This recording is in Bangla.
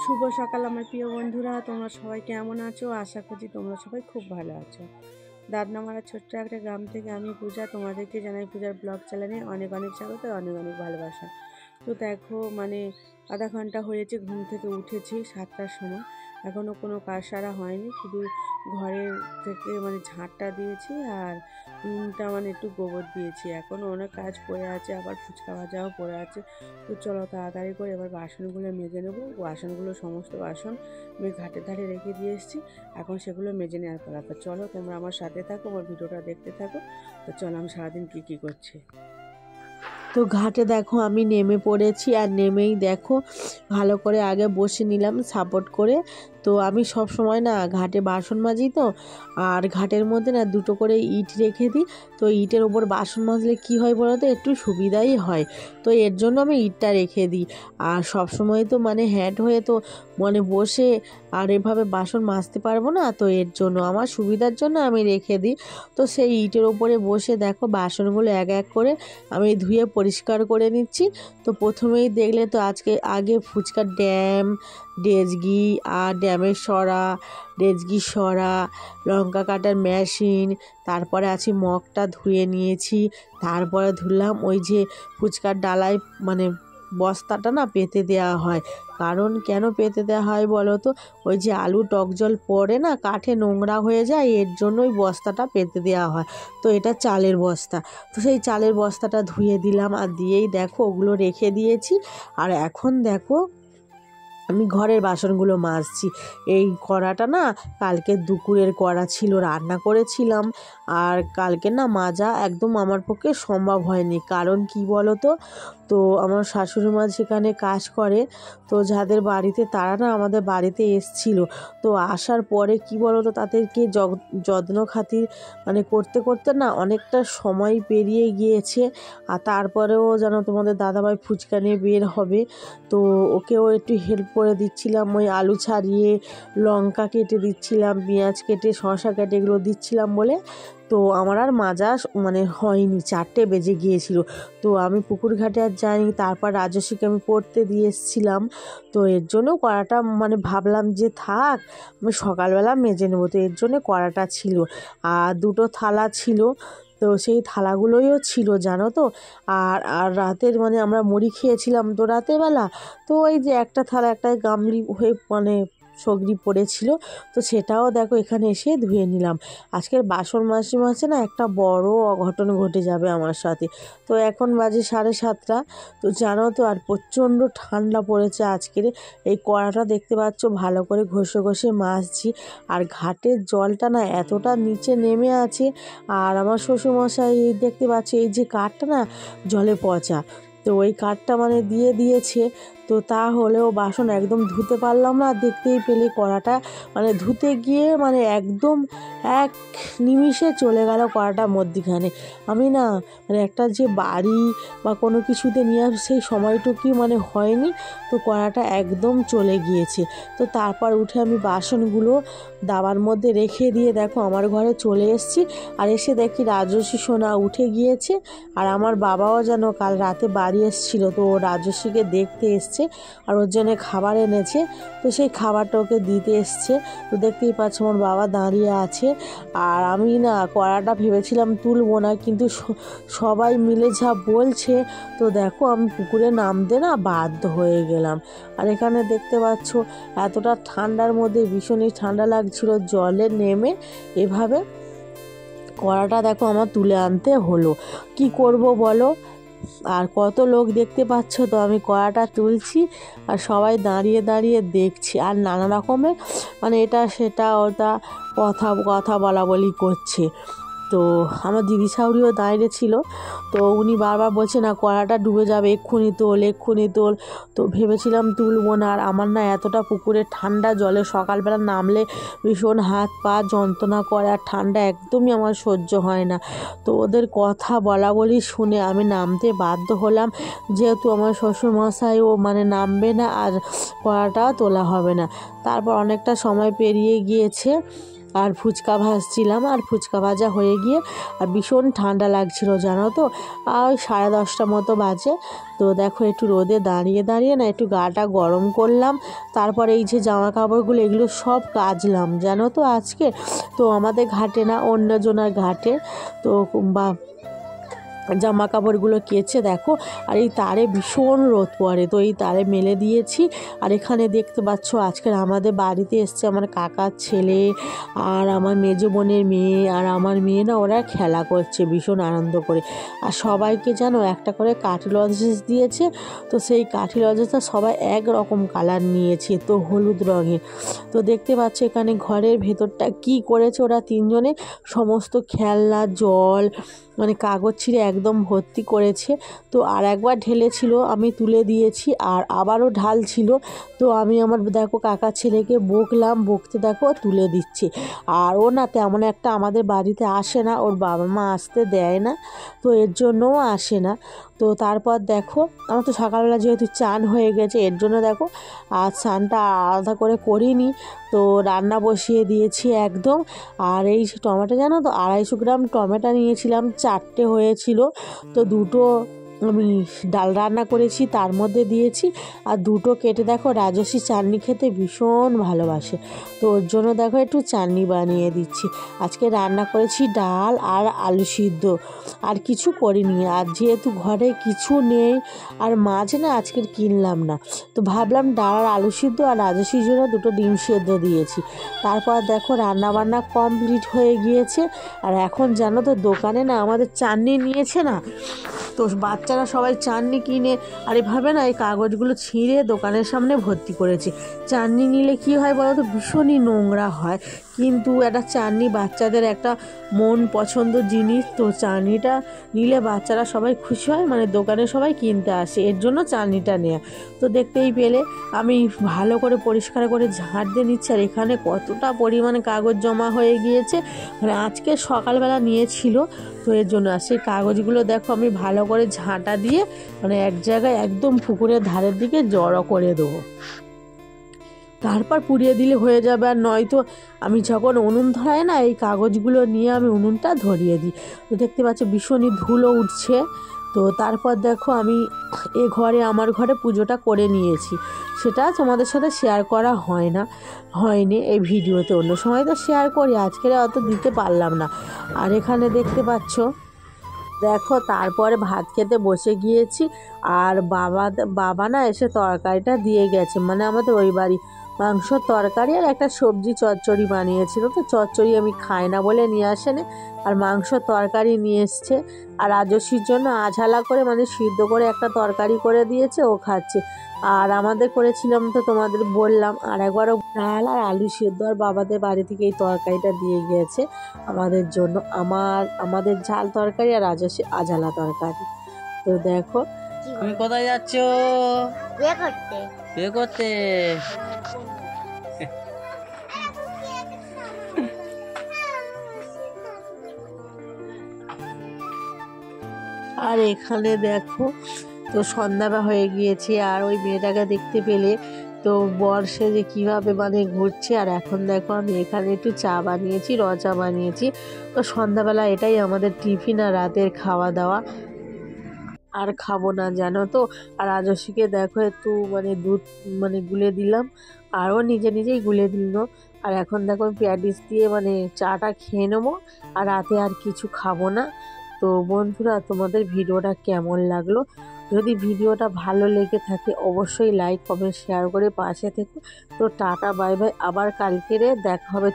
শুভ সকাল আমার প্রিয় বন্ধুরা, তোমরা সবাই কেমন আছো? আশা করছি তোমরা সবাই খুব ভালো আছো। দাদনামারা ছোট্ট একটা গ্রাম থেকে আমি পূজা তোমাদেরকে জানাই পূজার ব্লগ চ্যানেলে অনেক অনেক স্বাগত, অনেক অনেক ভালোবাসা। তো দেখো আধা ঘন্টা হয়েছে ঘুম থেকে উঠেছি 7টার সময়, এখনও কোনো কাজ সারা হয়নি, শুধু ঘরের থেকে ঝাঁটটা দিয়েছি আর রুমটা একটু গোবর দিয়েছি। এখনও অনেক কাজ পড়ে আছে, আবার ফুচকা ভাজাও পড়ে আছে। তো চলো তাড়াতাড়ি করে এবার বাসনগুলো মেজে নেবো। বাসনগুলো সমস্ত বাসন আমি ঘাটের ধারে রেখে দিয়ে এসেছি, এখন সেগুলো মেজে নেওয়ার পালা। তো চলো তোমরা আমার সাথে থাকো, আমার ভিডিওটা দেখতে থাকো। তো চলো আমি সারাদিন কী করছি। তো ঘাটে দেখো আমি নেমে পড়েছি, আর নেমেই দেখো ভালো করে আগে বসে নিলাম সাপোর্ট করে। তো আমি সব সময় না ঘাটে বাসন মাজি, তো আর ঘাটের মধ্যে না দুটো করে ইট রেখে দিই। তো ইটের ওপর বাসন মাজলে কি হয় বলো তো, একটু সুবিধাই হয়। তো এর জন্য আমি ইটটা রেখে দিই। আর সব সময় তো হ্যাট হয়ে তো বসে আর এভাবে বাসন মাজতে পারবো না, তো এর জন্য আমার সুবিধার জন্য আমি রেখে দিই। তো সেই ইটের ওপরে বসে দেখো বাসনগুলো এক এক করে আমি ধুয়ে পরিষ্কার করে নিচ্ছি। তো প্রথমেই দেখলে তো আগে ফুচকার ডেজগি আর ড্যামের সরা, ডেজগি সরা, লঙ্কা কাটার মেশিন, তারপরে আছে মগটা ধুয়ে নিয়েছি। তারপরে ধুলাম ওই যে ফুচকার ডালায় বস্তাটা না পেতে দেওয়া হয়। কারণ কেন পেতে দেওয়া হয় বলো তো, ওই যে আলু টক জল পড়ে না কাঠে নোংরা হয়ে যায়, এর জন্য ওই বস্তাটা পেতে দেওয়া হয়। তো এটা চালের বস্তা। তো সেই চালের বস্তাটা ধুয়ে দিলাম, আর দিয়েই দেখো ওগুলো রেখে দিয়েছি। আর এখন দেখো আমি ঘরের বাসনগুলো মাজছি। এই কড়াটা না কালকে দুপুরের কড়া ছিল, রান্না করেছিলাম। আর কালকে না মাজা একদম আমার পক্ষে সম্ভব হয়নি। কারণ কি বলো তো, তো আমার শাশুড়ি মা যেখানে কাজ করে, তো যাদের বাড়িতে তারা না আমাদের বাড়িতে এসছিল। তো আসার পরে কি বলো তো, তাদেরকে যত্ন খাতির করতে করতে না অনেকটা সময় পেরিয়ে গিয়েছে। আর তারপরেও যেন তোমাদের দাদাভাই ফুচকা নিয়ে বের হবে, তো ওকেও একটু হেল্প করে দিচ্ছিলাম। ওই আলু ছাড়িয়ে, লঙ্কা কেটে দিচ্ছিলাম, পেঁয়াজ কেটে, শসা কেটে এগুলো দিচ্ছিলাম বলে তো আমার আর মাজা হয়নি, 4টে বেজে গিয়েছিল। তো আমি পুকুর ঘাটে আর যাইনি। তারপর রাজস্বীকে আমি পড়তে দিয়ে এসেছিলাম। তো এর জন্য কড়াটা ভাবলাম যে থাক, আমি সকালবেলা মেজে নেবো। তো এর জন্য কড়াটা ছিল। আর দুটো থালা ছিল, তো সেই থালাগুলোইও ছিল জানো তো। আর আর রাতের আমরা মুড়ি খেয়েছিলাম তো রাতের বেলা। তো ওই যে একটা থালা একটা গামলি হয়ে সগড়ি পড়েছিল, তো সেটাও দেখো এখানে এসে ধুয়ে নিলাম। আজকের বাসন মাঝে না একটা বড় অঘটন ঘটে যাবে আমার সাথে। তো এখন বাজে 7:30। তো জানো তো, আর প্রচণ্ড ঠান্ডা পড়েছে আজকের। এই কড়াটা দেখতে পাচ্ছ ভালো করে ঘষে ঘষে মাজছি। আর ঘাটের জলটা না এতটা নিচে নেমে আছে। আর আমার শ্বশুরমশাই দেখতে পাচ্ছি এই যে কাঠটা না জলে পচা, তো ওই কাঠটা দিয়ে দিয়েছে। তো তাহলেও বাসন একদম ধুতে পারলাম না। দেখতেই পেলে কড়াটা ধুতে গিয়ে একদম এক নিমিষে চলে গেল কড়াটা মধ্যিখানে। আমি না একটা যে বাড়ি বা কোনো কিছুতে নিয়ে সেই সময়টুকুই হয়নি, তো কড়াটা একদম চলে গিয়েছে। তো তারপর উঠে আমি বাসনগুলো দাবার মধ্যে রেখে দিয়ে দেখো আমার ঘরে চলে এসেছি। আর এসে দেখি রাজস্বী সোনা উঠে গিয়েছে। আর আমার বাবাও যেন কাল রাতে বাড়ি এসেছিল, তো ও রাজস্বীকে দেখতে এসছে আর ওর জন্য খাবার এনেছে। তো সেই খাবারটা ওকে দিতে এসছে। তো দেখতেই পাচ্ছ আমার বাবা দাঁড়িয়ে আছে। আর আমি না কড়াটা ভেবেছিলাম তুলবো না, কিন্তু সবাই মিলে যা বলছে, তো দেখো আমি পুকুরে নামতে না বাধ্য হয়ে গেলাম। আর এখানে দেখতে পাচ্ছ এতটা ঠান্ডার মধ্যে ভীষণই ঠান্ডা লাগছিল, জলে নেমে এভাবে কড়াটা দেখো আমার তুলে আনতে হলো। কি করব বলো। আর কত লোক দেখতে পাচ্ছ, তো আমি কড়াটা তুলছি আর সবাই দাঁড়িয়ে দাঁড়িয়ে দেখছি। আর নানা রকমের এটা সেটা ওটা কথা বলা বলি করছে। তো আমার দিদি শাশুড়িও দাঁড়িয়ে ছিল, তো উনি বারবার বলছে না কড়াটা ডুবে যাবে, এক্ষুনি তোল এক্ষুনি তোল। তো ভেবেছিলাম তুলবো না। আর আমার না এতটা পুকুরে ঠান্ডা জলে সকালবেলা নামলে ভীষণ হাত পা যন্ত্রণা করে, আর ঠান্ডা একদমই আমার সহ্য হয় না। তো ওদের কথা বলা বলি শুনে আমি নামতে বাধ্য হলাম, যেহেতু আমার শ্বশুরমশাইও নামবে না আর কড়াটাও তোলা হবে না। তারপর অনেকটা সময় পেরিয়ে গিয়েছে। আর ফুচকা ভাজছিলাম, আর ফুচকা ভাজা হয়ে গিয়ে আর ভীষণ ঠান্ডা লাগছিল জানো তো। আর ওই 10:30 মতো বাজে। তো দেখো একটু রোদে দাঁড়িয়ে দাঁড়িয়ে না একটু গাটা গরম করলাম, তারপরে এই যে জামা কাপড়গুলো এগুলো সব কাচলাম জানো তো আজকে। তো আমাদের ঘাটে না, অন্যজনের ঘাটে। তো বা জামা কাপড়গুলো কেচে দেখো, আর এই তারে ভীষণ রোদ পড়ে, তো এই তারে মেলে দিয়েছি। আর এখানে দেখতে পাচ্ছ আজকের আমাদের বাড়িতে এসছে আমার কাকার ছেলে আর আমার মেজো বোনের মেয়ে আর আমার মেয়ে না, ওরা খেলা করছে ভীষণ আনন্দ করে। আর সবাইকে জানো একটা করে কাঠি লজেন্স দিয়েছে। তো সেই কাঠি লজেন্সটা সবাই এক রকম কালার নিয়েছে, তো হলুদ রঙের। তো দেখতে পাচ্ছ এখানে ঘরের ভেতরটা কি করেছে ওরা তিনজনে, সমস্ত খেলনা জল মানে কাগজ ছিঁড়ে একদম ভর্তি করেছে। তো আর একবার ঢেলেছিল, আমি তুলে দিয়েছি, আর আবারও ঢালছিল। তো আমি আমার দেখো কাকার ছেলেকে বকলাম, বকতে দেখো তুলে দিচ্ছি। আর ও না তেমন একটা আমাদের বাড়িতে আসে না, ওর বাবা মা আসতে দেয় না, তো এর জন্যও আসে না। তো তারপর দেখো আমার তো সকালবেলা যেহেতু চান হয়ে গেছে, এর জন্য দেখো আর চানটা আলাদা করে করিনি। তো রান্না বসিয়ে দিয়েছি একদম। আর এই টমেটো জানো তো 250 গ্রাম টমেটো নিয়েছিলাম, 4টে হয়েছিল। তো 2টো আমি ডাল রান্না করেছি, তার মধ্যে দিয়েছি। আর 2টো কেটে দেখো রাজস্বী চাটনি খেতে ভীষণ ভালোবাসে, তো ওর জন্য দেখো একটু চাটনি বানিয়ে দিচ্ছি। আজকে রান্না করেছি ডাল আর আলু সিদ্ধ, আর কিছু করিনি। আর যেহেতু ঘরে কিছু নেই আর মাছ না আজকের কিনলাম না, তো ভাবলাম ডাল আর আলু সিদ্ধ আর রাজস্বীর জন্য 2টো ডিম সেদ্ধ দিয়েছি। তারপর দেখো রান্না বান্না কমপ্লিট হয়ে গিয়েছে। আর এখন জানো তো দোকানে না আমাদের চাটনি নিয়েছে না, তো বাচ্চারা সবাই চাটনি কিনে আর এভাবে না এই কাগজগুলো ছিঁড়ে দোকানের সামনে ভর্তি করেছে। চাটনি নিলে কি হয় বলো তো, ভীষণই নোংরা হয়, কিন্তু একটা চাটনি বাচ্চাদের একটা মন পছন্দ জিনিস। তো চাটনিটা নিলে বাচ্চারা সবাই খুশি হয়, মানে দোকানে সবাই কিনতে আসে, এর জন্য চাটনিটা নেওয়া। তো দেখতেই পেলে আমি ভালো করে পরিষ্কার করে ঝাঁট দিয়ে নিচ্ছি। আর এখানে কতটা পরিমাণে কাগজ জমা হয়ে গিয়েছে, মানে আজকে সকালবেলা নিয়েছিল, তো এর জন্য। আর সেই কাগজগুলো দেখো আমি ভালো করে ঝাঁটা দিয়ে মানে এক জায়গায় একদম পুকুরের ধারের দিকে জড়ো করে দেবো, তারপর পুড়িয়ে দিলে হয়ে যাবে। আর নয়তো আমি যখন উনুন ধরাই না, এই কাগজগুলো নিয়ে আমি উনুনটা ধরিয়ে দিই। তো দেখতে পাচ্ছ ভীষণই ধুলো উঠছে। তো তারপর দেখো আমি ঘরে আমার ঘরে পুজোটা করে নিয়েছি, সেটা তোমাদের সাথে শেয়ার করা হয়নি এই ভিডিওতে। অন্য সময় তো শেয়ার করি, আজকের অত দিতে পারলাম না। আর এখানে দেখতে পাচ্ছ দেখো তারপরে ভাত খেতে বসে গিয়েছি। আর বাবা না এসে তরকারিটা দিয়ে গেছে, মানে আমাদের ওই বাড়ি মাংসর তরকারি আর একটা সবজি চচ্চড়ি বানিয়েছিল। তো চচ্চড়ি আমি খাই না বলে নিয়ে আসেনি, আর মাংসর তরকারি নিয়ে এসছে। আর রাজস্বীর জন্য আঝালা করে মানে সিদ্ধ করে একটা তরকারি করে দিয়েছে, ও খাচ্ছে। আর আমাদের করেছিলাম তো তোমাদের বললাম, আর একবারও ডাল আর আলু সিদ্ধ। আর বাবাদের বাড়ি থেকে এই তরকারিটা দিয়ে গিয়েছে আমাদের জন্য, আমাদের ঝাল তরকারি আর রাজস্বী আঝালা তরকারি। তো দেখো তুমি কোথায় যাচ্ছ? বিয়ে করতে। আর এখানে দেখো তো সন্ধ্যাবেলা হয়ে গিয়েছে, আর ওই মেয়েটাকে দেখতে পেলে তো বর্ষে যে কীভাবে মানে ঘুরছে। আর এখন দেখো আমি এখানে একটু চা বানিয়েছি, চা বানিয়েছি। তো সন্ধ্যাবেলা এটাই আমাদের টিফিন আর রাতের খাওয়া দাওয়া, আর খাবো না জানো তো। আর রাজস্বীকে দেখো একটু মানে দুধ মানে গুলে দিলাম, আরও নিজেই গুলে দিল। আর এখন দেখো প্যাটিস দিয়ে মানে চাটা খেয়ে নেবো, আর রাতে আর কিছু খাবো না। তো বন্ধুরা তোমাদের ভিডিওটা কেমন লাগলো? যদি ভিডিওটা ভালো লেগে থাকে অবশ্যই লাইক কমেন্ট শেয়ার করে পাশে থেকো। তো টাটা বাই বাই, আবার কালকেরে দেখা হবে।